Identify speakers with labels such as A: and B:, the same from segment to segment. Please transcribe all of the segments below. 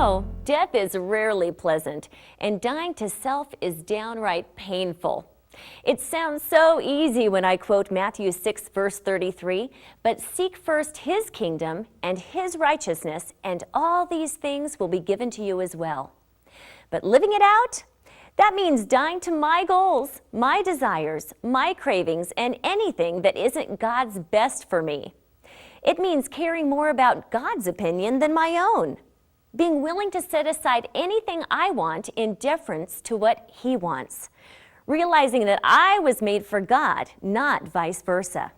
A: know, death is rarely pleasant, and dying to self is downright painful. It sounds so easy when I quote Matthew 6, verse 33, but seek first his kingdom and his righteousness, and all these things will be given to you as well. But living it out, that means dying to my goals, my desires, my cravings, and anything that isn't God's best for me. It means caring more about God's opinion than my own. Being willing to set aside anything I want in deference to what He wants. Realizing that I was made for God, not vice versa.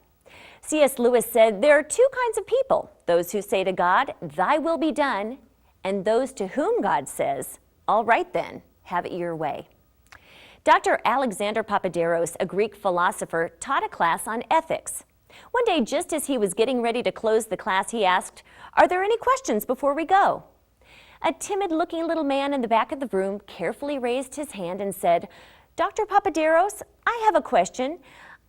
A: C.S. Lewis said, there are two kinds of people, those who say to God, "Thy will be done," and those to whom God says, "All right then, have it your way." Dr. Alexander Papaderos, a Greek philosopher, taught a class on ethics. One day, just as he was getting ready to close the class, he asked, "Are there any questions before we go?" A timid-looking little man in the back of the room carefully raised his hand and said, "Dr. Papaderos, I have a question.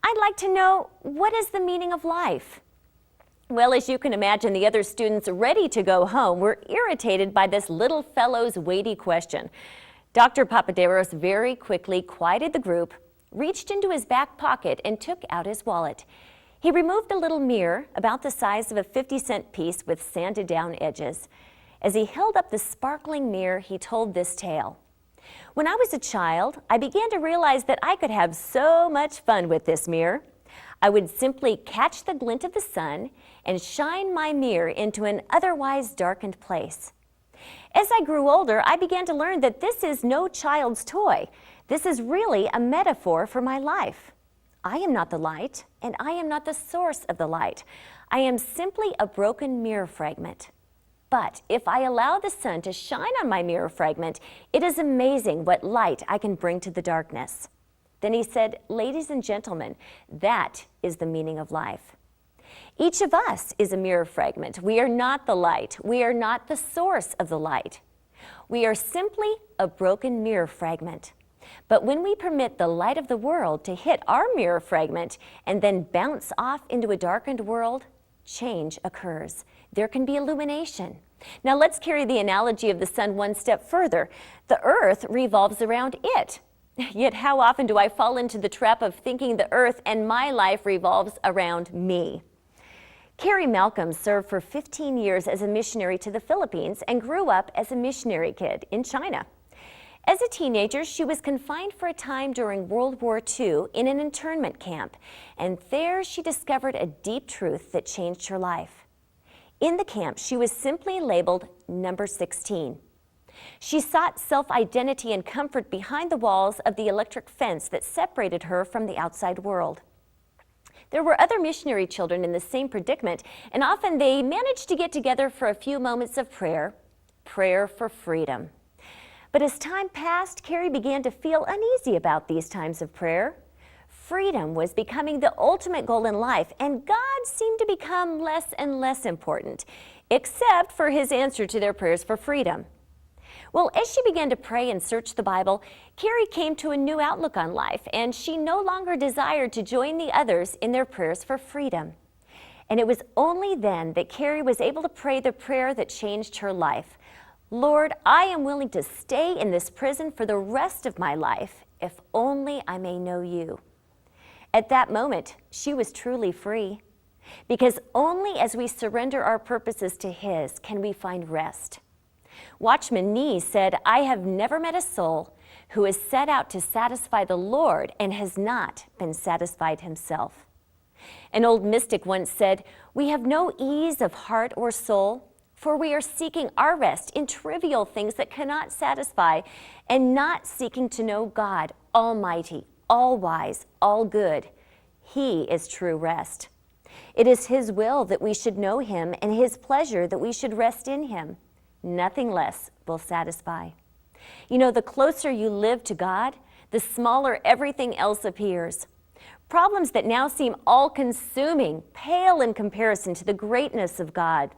A: I'd like to know, what is the meaning of life?" Well, as you can imagine, the other students ready to go home were irritated by this little fellow's weighty question. Dr. Papaderos very quickly quieted the group, reached into his back pocket, and took out his wallet. He removed a little mirror about the size of a 50-cent piece with sanded down edges. As he held up the sparkling mirror, he told this tale. "When I was a child, I began to realize that I could have so much fun with this mirror. I would simply catch the glint of the sun and shine my mirror into an otherwise darkened place. As I grew older, I began to learn that this is no child's toy. This is really a metaphor for my life. I am not the light, and I am not the source of the light. I am simply a broken mirror fragment. But if I allow the sun to shine on my mirror fragment, it is amazing what light I can bring to the darkness." Then he said, "Ladies and gentlemen, that is the meaning of life. Each of us is a mirror fragment. We are not the light. We are not the source of the light. We are simply a broken mirror fragment. But when we permit the light of the world to hit our mirror fragment and then bounce off into a darkened world, change occurs. There can be illumination." Now let's carry the analogy of the sun one step further. The earth revolves around it. Yet how often do I fall into the trap of thinking the earth and my life revolves around me? Carrie Malcolm served for 15 years as a missionary to the Philippines and grew up as a missionary kid in China. As a teenager, she was confined for a time during World War II in an internment camp, and there she discovered a deep truth that changed her life. In the camp, she was simply labeled number 16. She sought self-identity and comfort behind the walls of the electric fence that separated her from the outside world. There were other missionary children in the same predicament, and often they managed to get together for a few moments of prayer for freedom. But as time passed, Carrie began to feel uneasy about these times of prayer. Freedom was becoming the ultimate goal in life, and God seemed to become less and less important, except for His answer to their prayers for freedom. Well, as she began to pray and search the Bible, Carrie came to a new outlook on life, and she no longer desired to join the others in their prayers for freedom. And it was only then that Carrie was able to pray the prayer that changed her life. "Lord, I am willing to stay in this prison for the rest of my life, if only I may know you." At that moment, she was truly free, because only as we surrender our purposes to His can we find rest. Watchman Nee said, "I have never met a soul who has set out to satisfy the Lord and has not been satisfied himself." An old mystic once said, "We have no ease of heart or soul, for we are seeking our rest in trivial things that cannot satisfy, and not seeking to know God, Almighty, all-wise, all-good. He is true rest. It is His will that we should know Him, and His pleasure that we should rest in Him. Nothing less will satisfy." You know, the closer you live to God, the smaller everything else appears. Problems that now seem all-consuming pale in comparison to the greatness of God.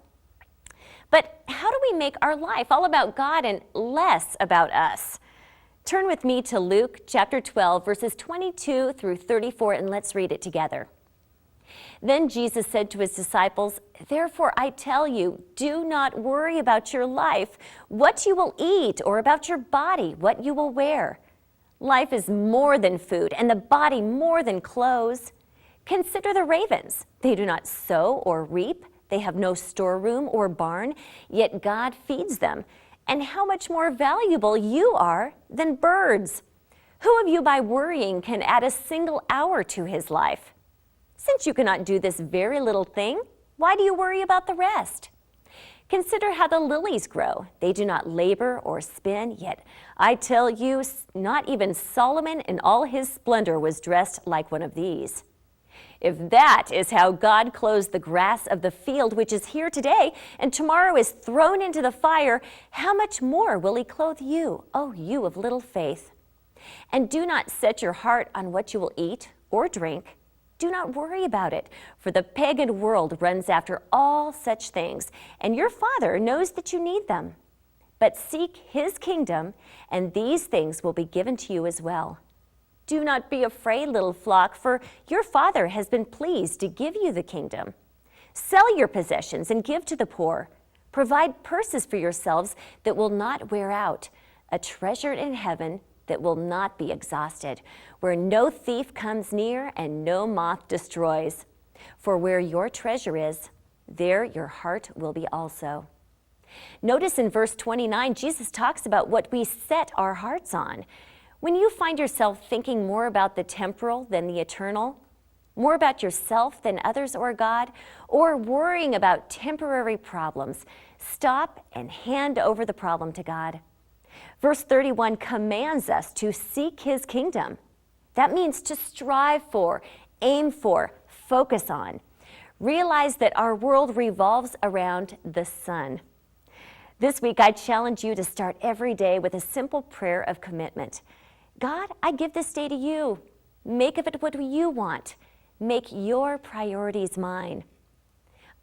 A: But how do we make our life all about God and less about us? Turn with me to Luke chapter 12, verses 22 through 34, and let's read it together. Then Jesus said to his disciples, "Therefore I tell you, do not worry about your life, what you will eat, or about your body, what you will wear. Life is more than food, and the body more than clothes. Consider the ravens. They do not sow or reap. They have no storeroom or barn, yet God feeds them. And how much more valuable you are than birds. Who of you by worrying can add a single hour to his life? Since you cannot do this very little thing, why do you worry about the rest? Consider how the lilies grow. They do not labor or spin, yet I tell you, not even Solomon in all his splendor was dressed like one of these. If that is how God clothes the grass of the field, which is here today and tomorrow is thrown into the fire, how much more will he clothe you, O you of little faith? And do not set your heart on what you will eat or drink. Do not worry about it, for the pagan world runs after all such things, and your Father knows that you need them. But seek his kingdom, and these things will be given to you as well. Do not be afraid, little flock, for your Father has been pleased to give you the kingdom. Sell your possessions and give to the poor. Provide purses for yourselves that will not wear out, a treasure in heaven that will not be exhausted, where no thief comes near and no moth destroys. For where your treasure is, there your heart will be also." Notice in verse 29, Jesus talks about what we set our hearts on. When you find yourself thinking more about the temporal than the eternal, more about yourself than others or God, or worrying about temporary problems, stop and hand over the problem to God. Verse 31 commands us to seek his kingdom. That means to strive for, aim for, focus on. Realize that our world revolves around the sun. This week, I challenge you to start every day with a simple prayer of commitment. God, I give this day to you. Make of it what you want. Make your priorities mine.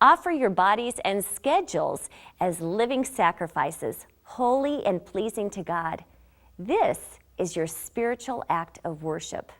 A: Offer your bodies and schedules as living sacrifices, holy and pleasing to God. This is your spiritual act of worship.